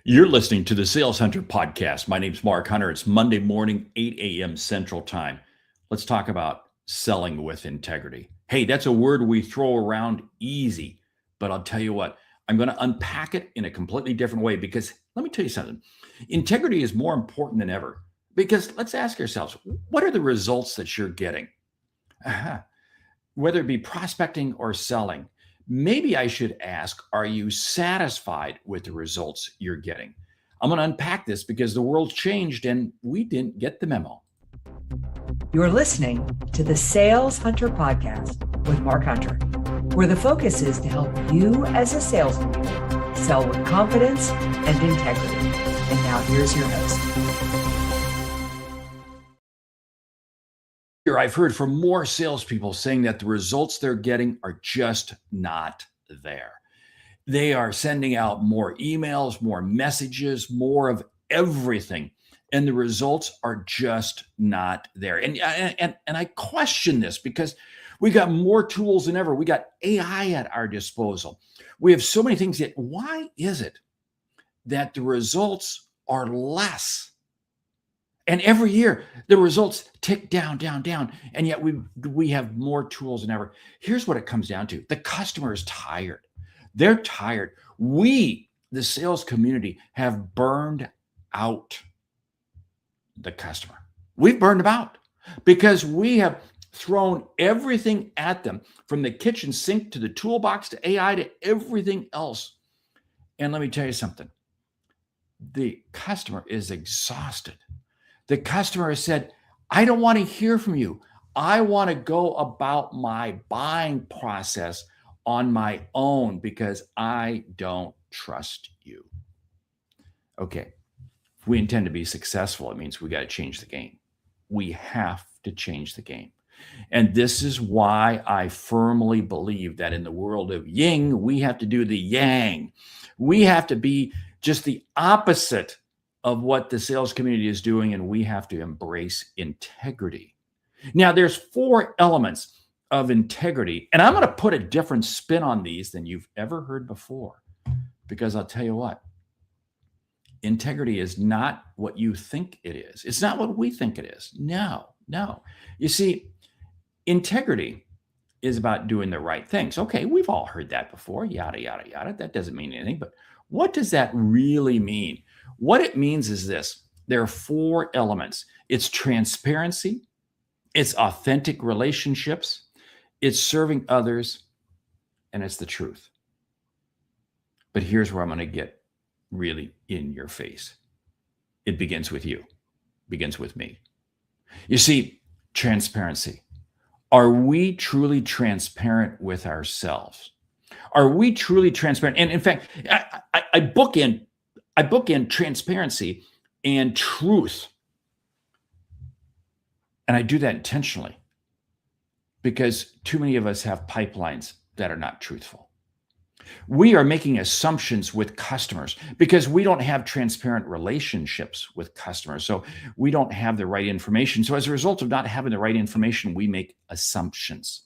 You're listening to the Sales Hunter podcast. My name's Mark Hunter. It's Monday morning, 8 a.m. Central Time. Let's talk about selling with integrity. Hey, that's a word we throw around easy, but I'll tell you what, I'm going to unpack it in a completely different way because let me tell you something. Integrity is more important than ever because let's ask ourselves, what are the results that you're getting? Whether it be prospecting or selling. Maybe I should ask, are you satisfied with the results you're getting? I'm going to unpack this because the world's changed and we didn't get the memo. You're listening to the Sales Hunter podcast with Mark Hunter, where the focus is to help you as a sales leader sell with confidence and integrity. And now here's your host. I've heard from more salespeople saying that the results they're getting are just not there. They are sending out more emails, more messages, more of everything, and the results are just not there. And I question this because we got more tools than ever. We got AI at our disposal. We have so many things yet. Why is it that the results are less? And every year, the results tick down, down, down. And yet we have more tools than ever. Here's what it comes down to. The customer is tired. They're tired. We, the sales community, have burned out the customer. We've burned them out because we have thrown everything at them, from the kitchen sink to the toolbox to AI to everything else. And let me tell you something. The customer is exhausted. The customer has said, I don't want to hear from you. I want to go about my buying process on my own because I don't trust you. Okay, if we intend to be successful, it means we got to change the game. We have to change the game. And this is why I firmly believe that in the world of yin, we have to do the yang. We have to be just the opposite of what the sales community is doing, and we have to embrace integrity. Now, there's 4 elements of integrity, and I'm going to put a different spin on these than you've ever heard before, because I'll tell you what, integrity is not what you think it is. It's not what we think it is. No. You see, integrity is about doing the right things. Okay, we've all heard that before, yada, yada, yada. That doesn't mean anything, but what does that really mean? What it means is this. There are 4 elements. It's transparency, it's authentic relationships, it's serving others, and it's the truth. But here's where I'm going to get really in your face. It begins with you, begins with me. You see, transparency. Are we truly transparent with ourselves? Are we truly transparent? And in fact, I bookend transparency and truth. And I do that intentionally because too many of us have pipelines that are not truthful. We are making assumptions with customers because we don't have transparent relationships with customers. So we don't have the right information. So as a result of not having the right information, we make assumptions.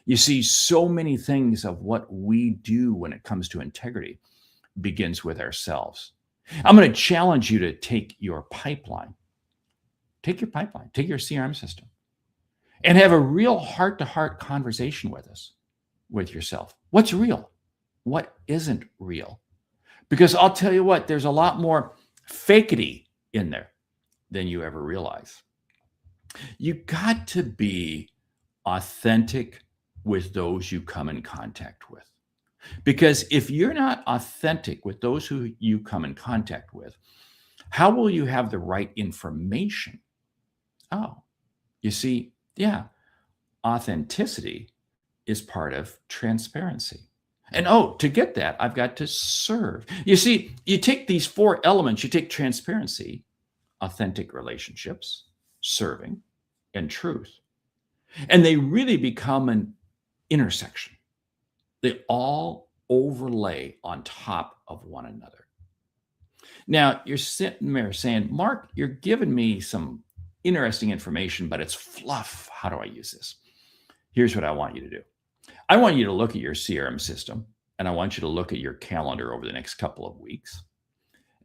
You see, so many things of what we do when it comes to integrity begins with ourselves. I'm going to challenge you to take your pipeline, take your CRM system, and have a real heart-to-heart conversation with yourself. What's real? What isn't real? Because I'll tell you what, there's a lot more fakeity in there than you ever realize. You got to be authentic with those you come in contact with. Because if you're not authentic with those who you come in contact with, how will you have the right information? Oh, you see, authenticity is part of transparency. And to get that, I've got to serve. You see, you take these 4 elements, you take transparency, authentic relationships, serving, and truth, and they really become an intersection. They all overlay on top of one another. Now, you're sitting there saying, Mark, you're giving me some interesting information, but it's fluff. How do I use this? Here's what I want you to do. I want you to look at your CRM system, and I want you to look at your calendar over the next couple of weeks.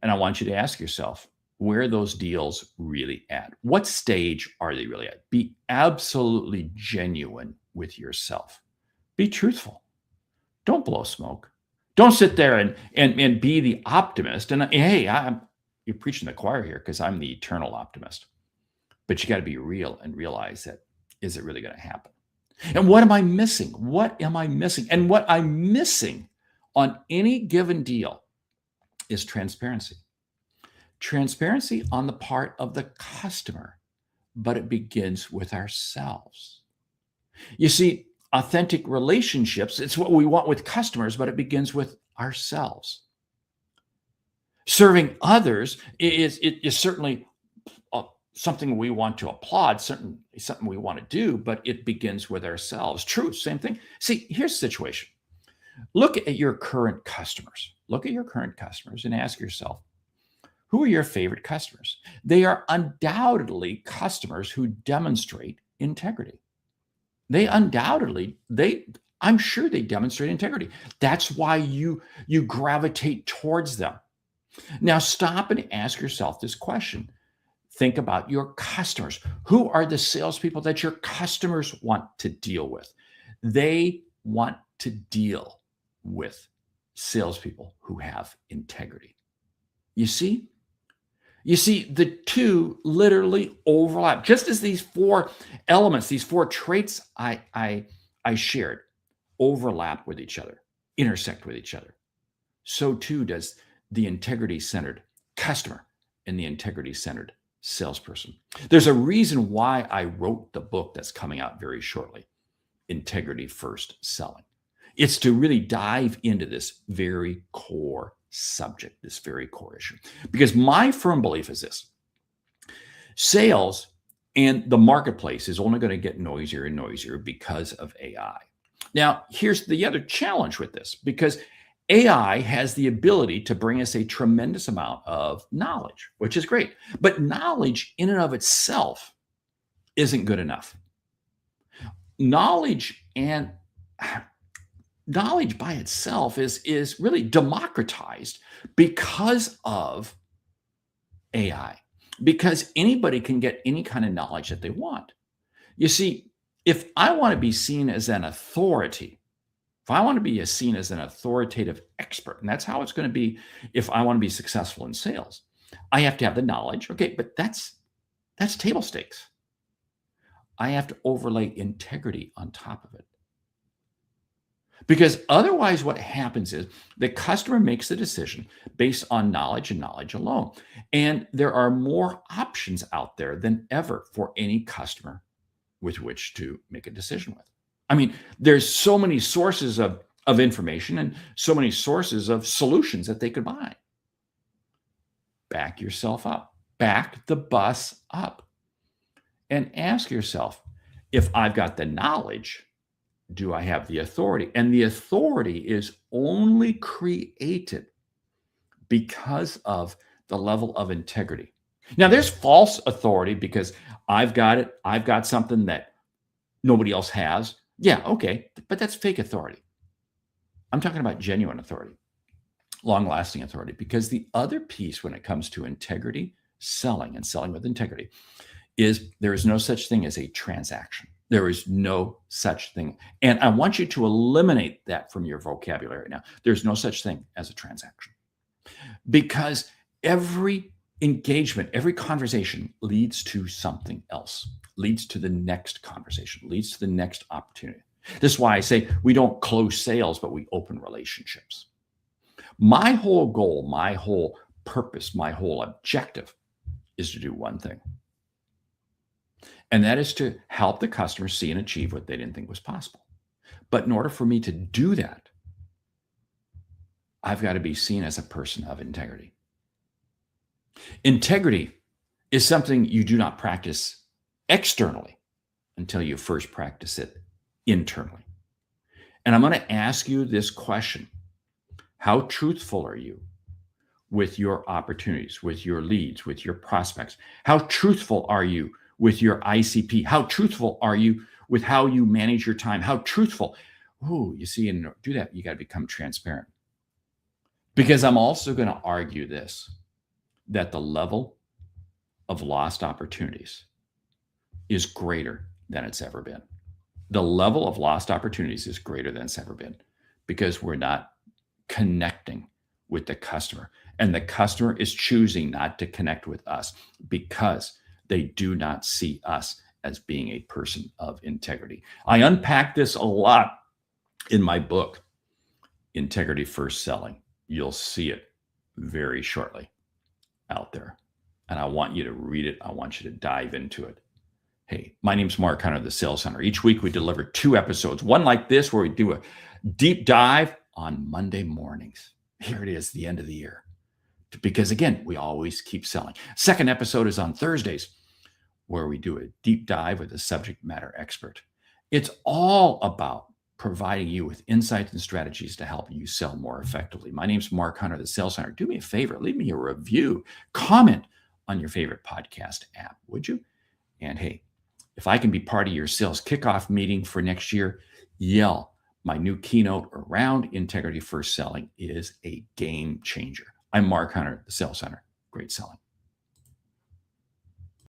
And I want you to ask yourself, where are those deals really at? What stage are they really at? Be absolutely genuine with yourself. Be truthful. Don't blow smoke. Don't sit there and be the optimist. And hey, you're preaching the choir here because I'm the eternal optimist. But you got to be real and realize that, is it really going to happen? And what am I missing? What am I missing? And what I'm missing on any given deal is transparency. Transparency on the part of the customer, but it begins with ourselves. You see, authentic relationships, it's what we want with customers, but it begins with ourselves. Serving others is certainly something we want to applaud, certainly something we want to do, but it begins with ourselves. True, same thing. See, here's the situation. Look at your current customers. Look at your current customers and ask yourself, who are your favorite customers? They are undoubtedly customers who demonstrate integrity. I'm sure they demonstrate integrity. That's why you gravitate towards them. Now stop and ask yourself this question. Think about your customers. Who are the salespeople that your customers want to deal with? They want to deal with salespeople who have integrity. You see, the two literally overlap. Just as these four elements, these four traits I shared overlap with each other, intersect with each other, so too does the integrity-centered customer and the integrity-centered salesperson. There's a reason why I wrote the book that's coming out very shortly, Integrity First Selling. It's to really dive into this very core subject, this very core issue. Because my firm belief is this: sales and the marketplace is only going to get noisier and noisier because of AI. Now, here's the other challenge with this, because AI has the ability to bring us a tremendous amount of knowledge, which is great. But knowledge in and of itself isn't good enough. Knowledge by itself is really democratized because of AI, because anybody can get any kind of knowledge that they want. You see, if I want to be seen as an authority, if I want to be seen as an authoritative expert, and that's how it's going to be if I want to be successful in sales, I have to have the knowledge. Okay, but that's table stakes. I have to overlay integrity on top of it. Because otherwise what happens is the customer makes the decision based on knowledge and knowledge alone. And there are more options out there than ever for any customer with which to make a decision with. I mean, there's so many sources of information and so many sources of solutions that they could buy. Back yourself up. Back the bus up. And ask yourself, if I've got the knowledge, do I have the authority? And the authority is only created because of the level of integrity. Now, there's false authority because I've got it. I've got something that nobody else has. Yeah, okay, but that's fake authority. I'm talking about genuine authority, long-lasting authority, because the other piece when it comes to integrity, selling and selling with integrity, is there is no such thing as a transaction. There is no such thing. And I want you to eliminate that from your vocabulary now. There's no such thing as a transaction. Because every engagement, every conversation leads to something else, leads to the next conversation, leads to the next opportunity. This is why I say we don't close sales, but we open relationships. My whole goal, my whole purpose, my whole objective is to do one thing. And that is to help the customer see and achieve what they didn't think was possible. But in order for me to do that, I've got to be seen as a person of integrity. Integrity is something you do not practice externally until you first practice it internally. And I'm going to ask you this question. How truthful are you with your opportunities, with your leads, with your prospects? How truthful are you with your ICP? How truthful are you with how you manage your time? How truthful? Oh, you see, and to do that, you got to become transparent. Because I'm also going to argue this. that the level of lost opportunities is greater than it's ever been. The level of lost opportunities is greater than it's ever been because we're not connecting with the customer. And the customer is choosing not to connect with us because they do not see us as being a person of integrity. I unpack this a lot in my book, Integrity First Selling. You'll see it very shortly out there. And I want you to read it. I want you to dive into it. Hey, my name's Mark Hunter, the Sales Hunter. Each week we deliver 2 episodes, one like this where we do a deep dive on Monday mornings. Here it is, the end of the year. Because again, we always keep selling. Second episode is on Thursdays where we do a deep dive with a subject matter expert. It's all about providing you with insights and strategies to help you sell more effectively. My name's Mark Hunter, the Sales Hunter. Do me a favor, leave me a review, comment on your favorite podcast app, would you? And hey, if I can be part of your sales kickoff meeting for next year, yell. My new keynote around Integrity First Selling is a game changer. I'm Mark Hunter, the Sales Hunter. Great selling.